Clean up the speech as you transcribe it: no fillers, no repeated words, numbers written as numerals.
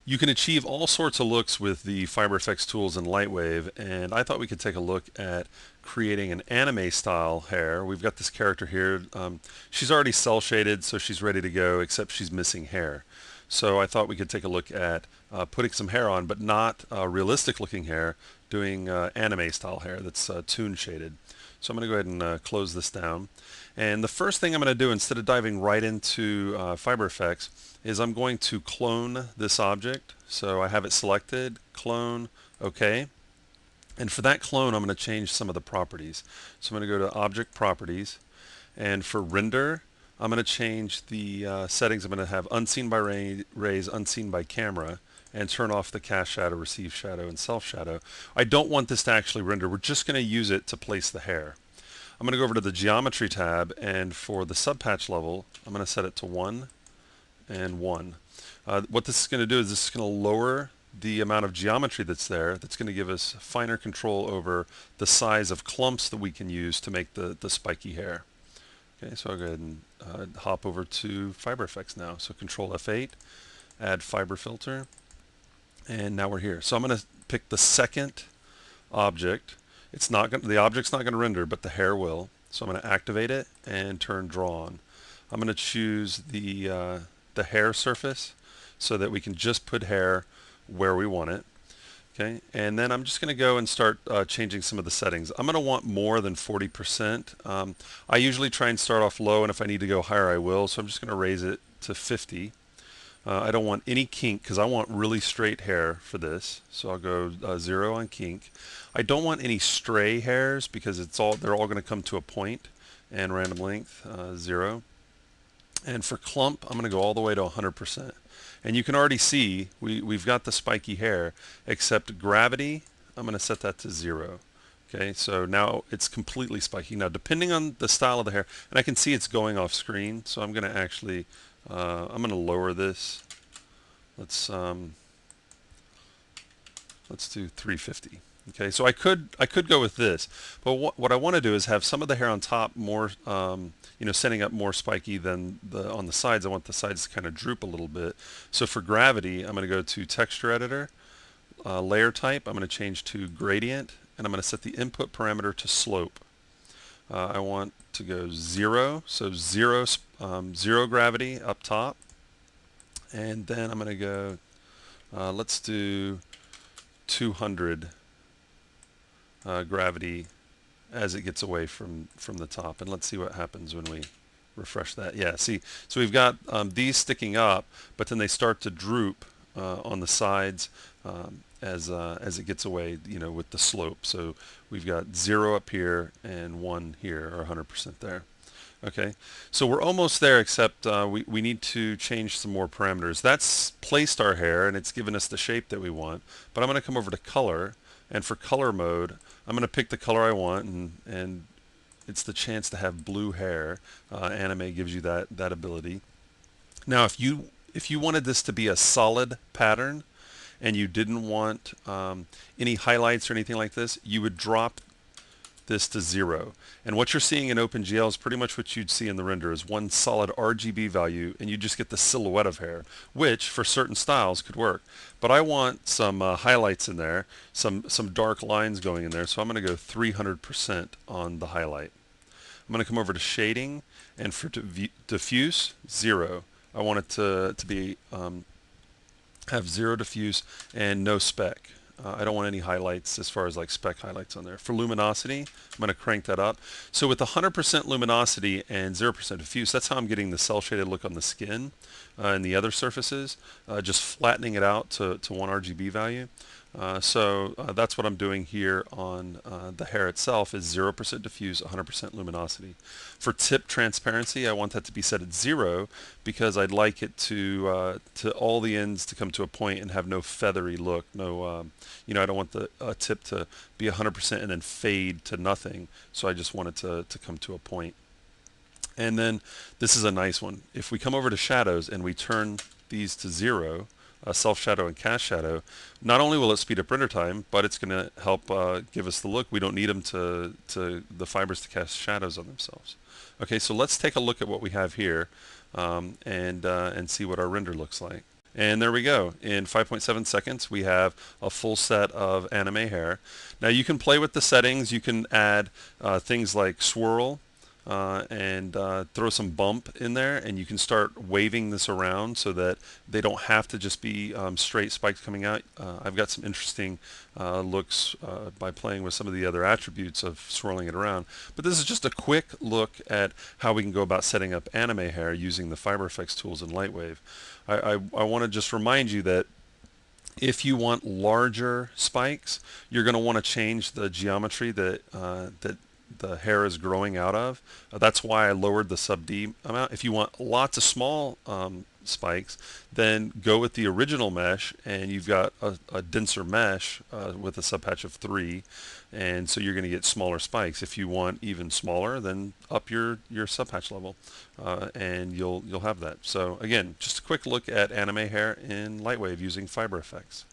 You can achieve all sorts of looks with the FiberFX tools in LightWave, and I thought we could take a look at creating an anime style hair. We've got this character here. She's already cell shaded, so she's ready to go, except she's missing hair. So I thought we could take a look at putting some hair on, but not realistic looking hair, doing anime style hair that's toon shaded. So I'm going to go ahead and close this down. And the first thing I'm going to do, instead of diving right into FiberFX, is I'm going to clone this object. So I have it selected, clone, OK. And for that clone, I'm going to change some of the properties. So I'm going to go to Object Properties. And for render, I'm going to change the settings. I'm going to have unseen by rays, unseen by camera, and turn off the cast shadow, receive shadow, and self shadow. I don't want this to actually render. We're just going to use it to place the hair. I'm going to go over to the Geometry tab, and for the subpatch level, I'm going to set it to 1 and 1. What this is going to do is this is going to lower the amount of geometry that's there. That's going to give us finer control over the size of clumps that we can use to make the spiky hair. Okay, so I'll go ahead and hop over to FiberFX now. So Control F8, add fiber filter, and now we're here. So I'm going to pick the second object. It's not going the object's not going to render, but the hair will. So I'm going to activate it and turn draw on. I'm going to choose the hair surface so that we can just put hair where we want it. Okay, and then I'm just going to go and start changing some of the settings. I'm going to want more than 40%. I usually try and start off low, and if I need to go higher, I will. So I'm just going to raise it to 50. I don't want any kink because I want really straight hair for this. So I'll go 0 on kink. I don't want any stray hairs because they're all going to come to a point. And random length 0. And for clump, I'm going to go all the way to 100%. And you can already see we've got the spiky hair, except gravity, I'm going to set that to 0. Okay, so now it's completely spiky. Now, depending on the style of the hair, and I can see it's going off screen, so I'm going to actually, I'm going to lower this. Let's do 350. Okay, so I could go with this, but what I want to do is have some of the hair on top more, setting up more spiky than on the sides. I want the sides to kind of droop a little bit. So for gravity, I'm going to go to Texture Editor, Layer Type. I'm going to change to Gradient, and I'm going to set the input parameter to Slope. I want to go 0, so 0 gravity up top, and then I'm going to go. Let's do 200 gravity as it gets away from the top, and let's see what happens when we refresh that. Yeah, see, so we've got these sticking up, but then they start to droop on the sides as it gets away, with the slope. So we've got 0 up here and 1 here, or 100% there. Okay, so we're almost there, except we need to change some more parameters. That's placed our hair, and it's given us the shape that we want. But I'm going to come over to color, and for color mode, I'm going to pick the color I want, and it's the chance to have blue hair. Anime gives you that ability. Now, if you wanted this to be a solid pattern, and you didn't want any highlights or anything like this, you would drop this to 0. And what you're seeing in OpenGL is pretty much what you'd see in the render, is one solid RGB value, and you just get the silhouette of hair, which for certain styles could work. But I want some highlights in there, some dark lines going in there, so I'm going to go 300% on the highlight. I'm going to come over to shading, and for diffuse, 0. I want it to be have 0 diffuse and no speck. I don't want any highlights as far as like speck highlights on there. For luminosity, I'm going to crank that up. So with 100% luminosity and 0% diffuse, that's how I'm getting the cell shaded look on the skin and the other surfaces, just flattening it out to 1 RGB value. So that's what I'm doing here on the hair itself, is 0% diffuse, 100% luminosity. For tip transparency, I want that to be set at 0 because I'd like it to all the ends to come to a point and have no feathery look. No, I don't want the tip to be 100% and then fade to nothing. So I just want it to come to a point. And then this is a nice one. If we come over to shadows and we turn these to 0, self shadow and cast shadow, not only will it speed up render time, but it's going to help give us the look. We don't need them to the fibers to cast shadows on themselves. Okay, so let's take a look at what we have here and see what our render looks like. And there we go. In 5.7 seconds, we have a full set of anime hair. Now you can play with the settings. You can add things like swirl and throw some bump in there, and you can start waving this around so that they don't have to just be straight spikes coming out. I've got some interesting looks by playing with some of the other attributes of swirling it around. But this is just a quick look at how we can go about setting up anime hair using the FiberFX tools in LightWave. I want to just remind you that if you want larger spikes, you're going to want to change the geometry that the hair is growing out of. That's why I lowered the sub D amount. If you want lots of small spikes, then go with the original mesh, and you've got a denser mesh with a sub patch of 3, and so you're going to get smaller spikes. If you want even smaller, then up your sub patch level, and you'll have that. So again, just a quick look at anime hair in LightWave using FiberFX.